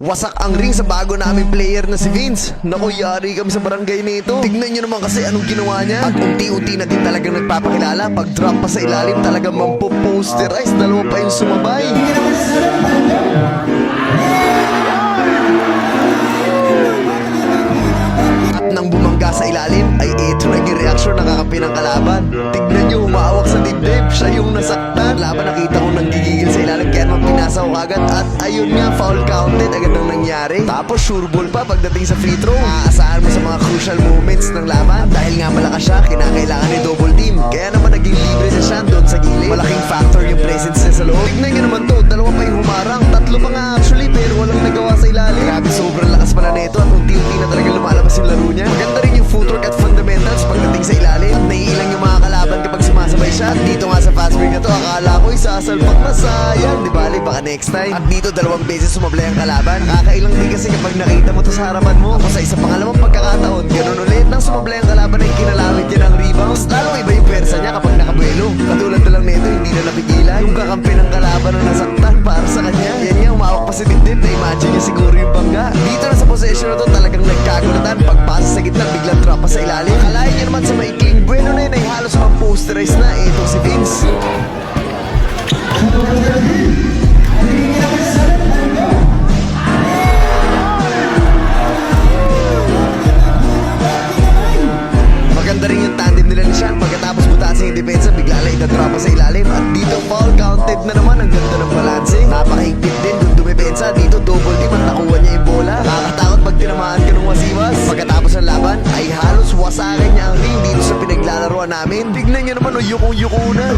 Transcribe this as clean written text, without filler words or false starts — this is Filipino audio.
Wasak ang ring sa bago naming player na si Vince. Naku, yari kami sa barangay nito. Tignan nyo naman kasi anong ginawa niya. At unti-unti na din talagang nagpapakilala. Pag drop pa sa ilalim talagang mampo-posterize. Dalawa pa yung sumabay. At nang bumangga sa ilalim, ay ito naging reaksyon ng kakampi ng kalaban. Tignan nyo, humawak sa dibdib. Siya yung nasaktan. Laban nakita ko nang gigigil sa ilalim, kaya naman pinasa ko agad. At ayun nga, foul counted agad nang nangyari. Tapos sure ball pa pagdating sa free throw. Aasahan mo sa mga crucial moments ng laban. Dahil nga malakas siya, kinakailangan ni double team. Kaya naman naging libre si Sean doon sa gilid. Malaking factor yung presence niya sa loob. Tignan nyo naman to, dalawa pa yung humarang. Tatlo pa nga actually, pero walang nagawa sa ilalim. Grabe, sobrang lakas pala nito. At unti-unti na talaga lumalabas yung laro niya. Maganda rin yung footwork at fundamentals pagdating sa ilalim. At naiilang yung mga kalaban kapag sumasabay siya. At dito nga sa fast break na to, akala ko isasalpak na, sayang. Di bali, baka next time. At dito dalawang beses sumablay ang kalaban. Kakailang din kasi kapag nakita mo to sa harapan mo. Ako sa isang pangalawang pagkakataon, ganun ulit. Nang sumablay ang kalaban ay kinalawit niya ng rebounds. Lalong iba yung pwersa niya kapag nakabuelo. Katulad na lang nito, hindi na napigilan yung kakampi ng kalaban na nasaktan para sa kanya. Yan nga, umawak pa si dibdib. Na-imagine niya siguro yung bangga. Dito na sa possession na to, talagang nagkagulatan. Pagpasa sa gitna, biglang drop pa sa ilalim. Akalain niya naman sa maikling bueno na yun ay halos ma-posterize na. Ito si Vince. Maganda rin yung tandem nila ni Sean. Pagkatapos butasin yung depensa, bigla lang itadrapa sa ilalim. At dito foul counted na naman. Ang ganda ng balanse. Napakahigpit din dun dumipensa. Dito double team at nakuha niya yung bola. Nakakatakot pag tinamaan ka ng wasiwas. Pagkatapos ng laban ay halos wasakin niya ang ring dito sa pinaglalaroan namin. Tignan niyo naman o yukong-yuko na.